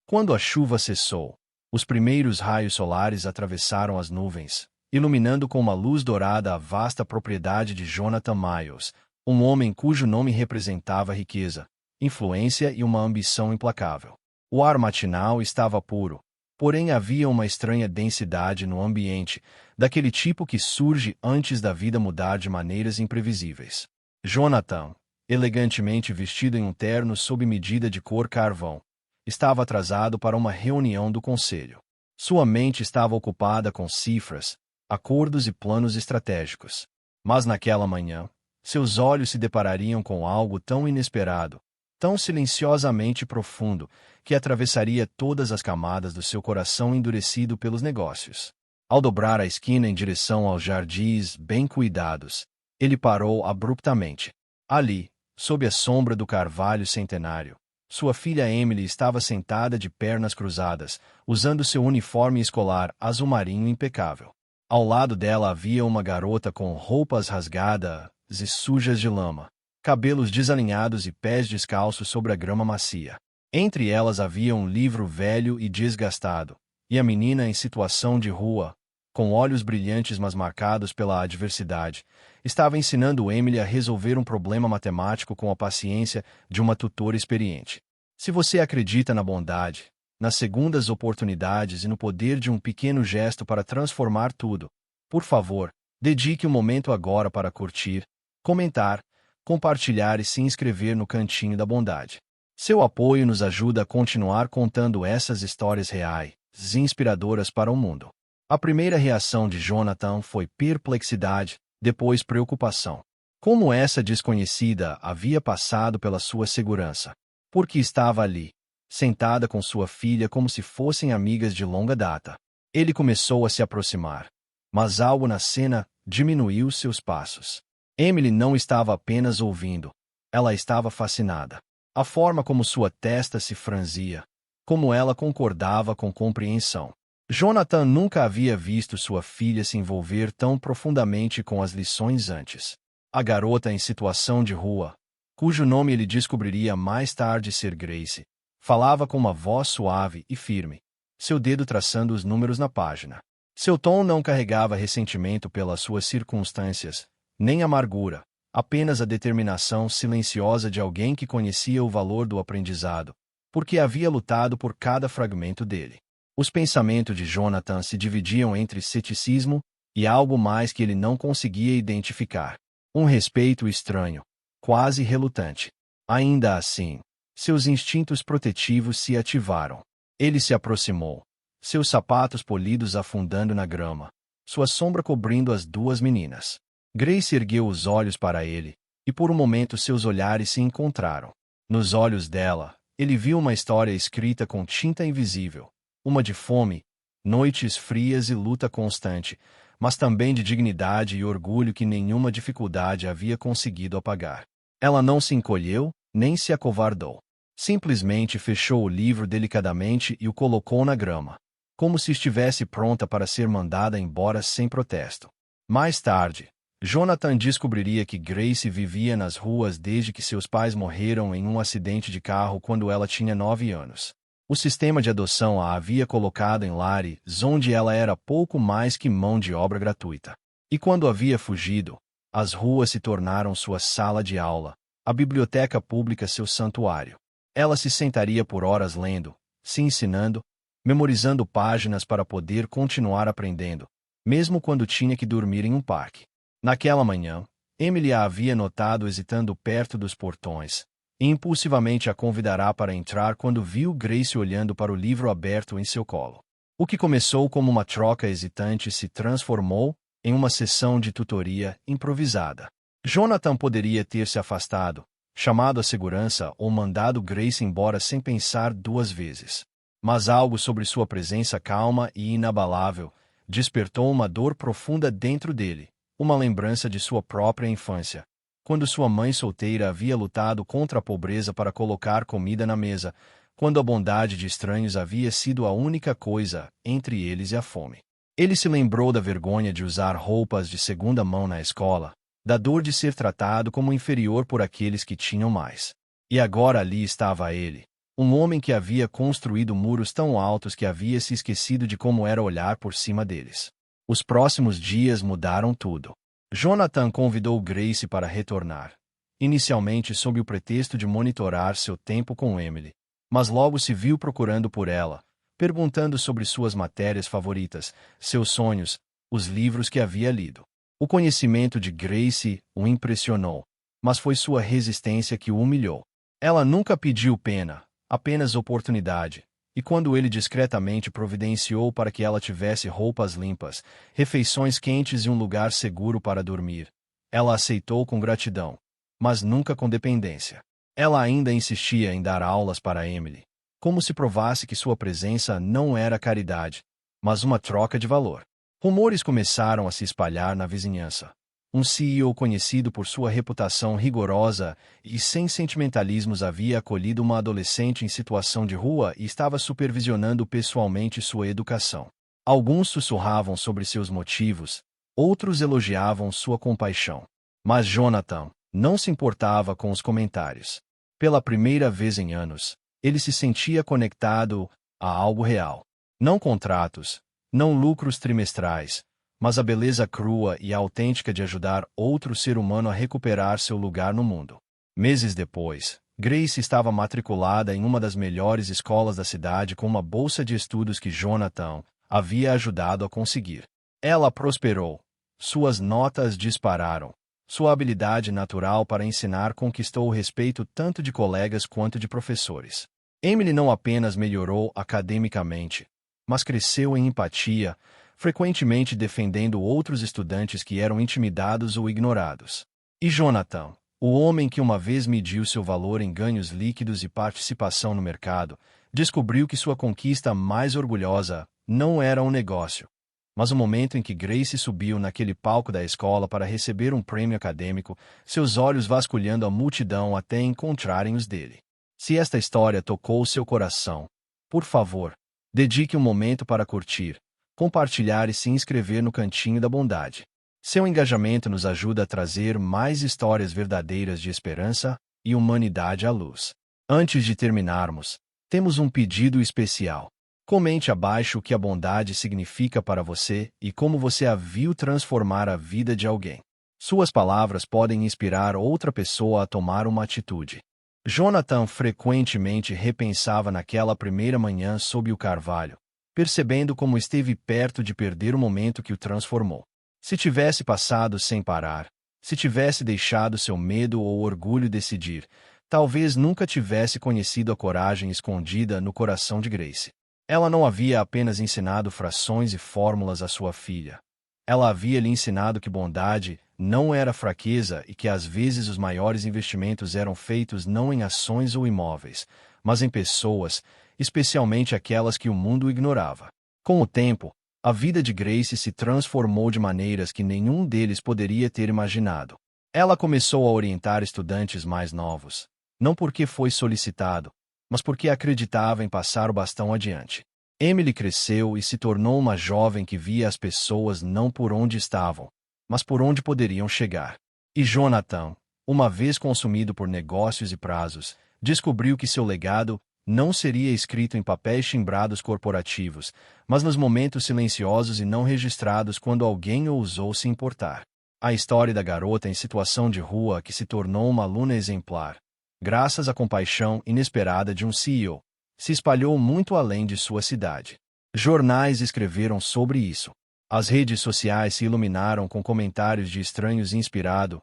Quando a chuva cessou, os primeiros raios solares atravessaram as nuvens, iluminando com uma luz dourada a vasta propriedade de Jonathan Miles, um homem cujo nome representava riqueza, influência e uma ambição implacável. O ar matinal estava puro, porém havia uma estranha densidade no ambiente, daquele tipo que surge antes da vida mudar de maneiras imprevisíveis. Jonathan, elegantemente vestido em um terno sob medida de cor carvão, estava atrasado para uma reunião do conselho. Sua mente estava ocupada com cifras, acordos e planos estratégicos. Mas naquela manhã, seus olhos se deparariam com algo tão inesperado, tão silenciosamente profundo, que atravessaria todas as camadas do seu coração endurecido pelos negócios. Ao dobrar a esquina em direção aos jardins bem cuidados, ele parou abruptamente. Ali, sob a sombra do carvalho centenário, sua filha Emily estava sentada de pernas cruzadas, usando seu uniforme escolar azul marinho impecável. Ao lado dela havia uma garota com roupas rasgadas e sujas de lama, cabelos desalinhados e pés descalços sobre a grama macia. Entre elas havia um livro velho e desgastado, e a menina em situação de rua, com olhos brilhantes mas marcados pela adversidade, estava ensinando Emily a resolver um problema matemático com a paciência de uma tutora experiente. Se você acredita na bondade, nas segundas oportunidades e no poder de um pequeno gesto para transformar tudo, por favor, dedique um momento agora para curtir, comentar, compartilhar e se inscrever no Cantinho da Bondade. Seu apoio nos ajuda a continuar contando essas histórias reais e inspiradoras para o mundo. A primeira reação de Jonathan foi perplexidade, depois preocupação. Como essa desconhecida havia passado pela sua segurança? Porque estava ali, sentada com sua filha como se fossem amigas de longa data. Ele começou a se aproximar, mas algo na cena diminuiu seus passos. Emily não estava apenas ouvindo, ela estava fascinada. A forma como sua testa se franzia, como ela concordava com compreensão. Jonathan nunca havia visto sua filha se envolver tão profundamente com as lições antes. A garota em situação de rua, cujo nome ele descobriria mais tarde ser Grace, falava com uma voz suave e firme, seu dedo traçando os números na página. Seu tom não carregava ressentimento pelas suas circunstâncias, nem amargura, apenas a determinação silenciosa de alguém que conhecia o valor do aprendizado, porque havia lutado por cada fragmento dele. Os pensamentos de Jonathan se dividiam entre ceticismo e algo mais que ele não conseguia identificar. Um respeito estranho, quase relutante. Ainda assim, seus instintos protetivos se ativaram. Ele se aproximou, seus sapatos polidos afundando na grama, sua sombra cobrindo as duas meninas. Grace ergueu os olhos para ele, e por um momento seus olhares se encontraram. Nos olhos dela, ele viu uma história escrita com tinta invisível, uma de fome, noites frias e luta constante, mas também de dignidade e orgulho que nenhuma dificuldade havia conseguido apagar. Ela não se encolheu, nem se acovardou. Simplesmente fechou o livro delicadamente e o colocou na grama, como se estivesse pronta para ser mandada embora sem protesto. Mais tarde, Jonathan descobriria que Grace vivia nas ruas desde que seus pais morreram em um acidente de carro quando ela tinha 9 anos. O sistema de adoção a havia colocado em lares onde ela era pouco mais que mão de obra gratuita. E quando havia fugido, as ruas se tornaram sua sala de aula, a biblioteca pública seu santuário. Ela se sentaria por horas lendo, se ensinando, memorizando páginas para poder continuar aprendendo, mesmo quando tinha que dormir em um parque. Naquela manhã, Emily a havia notado hesitando perto dos portões, e impulsivamente a convidará para entrar quando viu Grace olhando para o livro aberto em seu colo. O que começou como uma troca hesitante se transformou em uma sessão de tutoria improvisada. Jonathan poderia ter se afastado, chamado a segurança ou mandado Grace embora sem pensar duas vezes. Mas algo sobre sua presença calma e inabalável despertou uma dor profunda dentro dele, uma lembrança de sua própria infância, quando sua mãe solteira havia lutado contra a pobreza para colocar comida na mesa, quando a bondade de estranhos havia sido a única coisa entre eles e a fome. Ele se lembrou da vergonha de usar roupas de segunda mão na escola, da dor de ser tratado como inferior por aqueles que tinham mais. E agora ali estava ele, Um homem que havia construído muros tão altos que havia se esquecido de como era olhar por cima deles. Os próximos dias mudaram tudo. Jonathan convidou Grace para retornar, inicialmente sob o pretexto de monitorar seu tempo com Emily, mas logo se viu procurando por ela, perguntando sobre suas matérias favoritas, seus sonhos, os livros que havia lido. O conhecimento de Grace o impressionou, mas foi sua resistência que o humilhou. Ela nunca pediu pena, apenas oportunidade, e quando ele discretamente providenciou para que ela tivesse roupas limpas, refeições quentes e um lugar seguro para dormir, ela aceitou com gratidão, mas nunca com dependência. Ela ainda insistia em dar aulas para Emily, como se provasse que sua presença não era caridade, mas uma troca de valor. Rumores começaram a se espalhar na vizinhança. Um CEO conhecido por sua reputação rigorosa e sem sentimentalismos havia acolhido uma adolescente em situação de rua e estava supervisionando pessoalmente sua educação. Alguns sussurravam sobre seus motivos, outros elogiavam sua compaixão. Mas Jonathan não se importava com os comentários. Pela primeira vez em anos, ele se sentia conectado a algo real. Não contratos, não lucros trimestrais, mas a beleza crua e autêntica de ajudar outro ser humano a recuperar seu lugar no mundo. Meses depois, Grace estava matriculada em uma das melhores escolas da cidade com uma bolsa de estudos que Jonathan havia ajudado a conseguir. Ela prosperou. Suas notas dispararam. Sua habilidade natural para ensinar conquistou o respeito tanto de colegas quanto de professores. Emily não apenas melhorou academicamente, mas cresceu em empatia, frequentemente defendendo outros estudantes que eram intimidados ou ignorados. E Jonathan, o homem que uma vez mediu seu valor em ganhos líquidos e participação no mercado, descobriu que sua conquista mais orgulhosa não era um negócio, mas o momento em que Grace subiu naquele palco da escola para receber um prêmio acadêmico, seus olhos vasculhando a multidão até encontrarem os dele. Se esta história tocou seu coração, por favor, dedique um momento para curtir, compartilhar e se inscrever no Cantinho da Bondade. Seu engajamento nos ajuda a trazer mais histórias verdadeiras de esperança e humanidade à luz. Antes de terminarmos, temos um pedido especial. Comente abaixo o que a bondade significa para você e como você a viu transformar a vida de alguém. Suas palavras podem inspirar outra pessoa a tomar uma atitude. Jonathan frequentemente repensava naquela primeira manhã sob o carvalho, percebendo como esteve perto de perder o momento que o transformou. Se tivesse passado sem parar, se tivesse deixado seu medo ou orgulho decidir, talvez nunca tivesse conhecido a coragem escondida no coração de Grace. Ela não havia apenas ensinado frações e fórmulas à sua filha. Ela havia lhe ensinado que bondade não era fraqueza e que às vezes os maiores investimentos eram feitos não em ações ou imóveis, mas em pessoas, especialmente aquelas que o mundo ignorava. Com o tempo, a vida de Grace se transformou de maneiras que nenhum deles poderia ter imaginado. Ela começou a orientar estudantes mais novos, não porque foi solicitado, mas porque acreditava em passar o bastão adiante. Emily cresceu e se tornou uma jovem que via as pessoas não por onde estavam, mas por onde poderiam chegar. E Jonathan, uma vez consumido por negócios e prazos, descobriu que seu legado não seria escrito em papéis timbrados corporativos, mas nos momentos silenciosos e não registrados quando alguém ousou se importar. A história da garota em situação de rua que se tornou uma aluna exemplar, graças à compaixão inesperada de um CEO, se espalhou muito além de sua cidade. Jornais escreveram sobre isso. As redes sociais se iluminaram com comentários de estranhos inspirados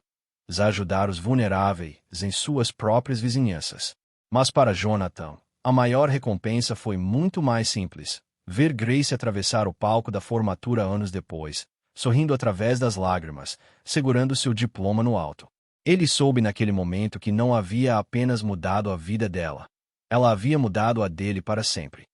a ajudar os vulneráveis em suas próprias vizinhanças. Mas para Jonathan, a maior recompensa foi muito mais simples: ver Grace atravessar o palco da formatura anos depois, sorrindo através das lágrimas, segurando seu diploma no alto. Ele soube naquele momento que não havia apenas mudado a vida dela. Ela havia mudado a dele para sempre.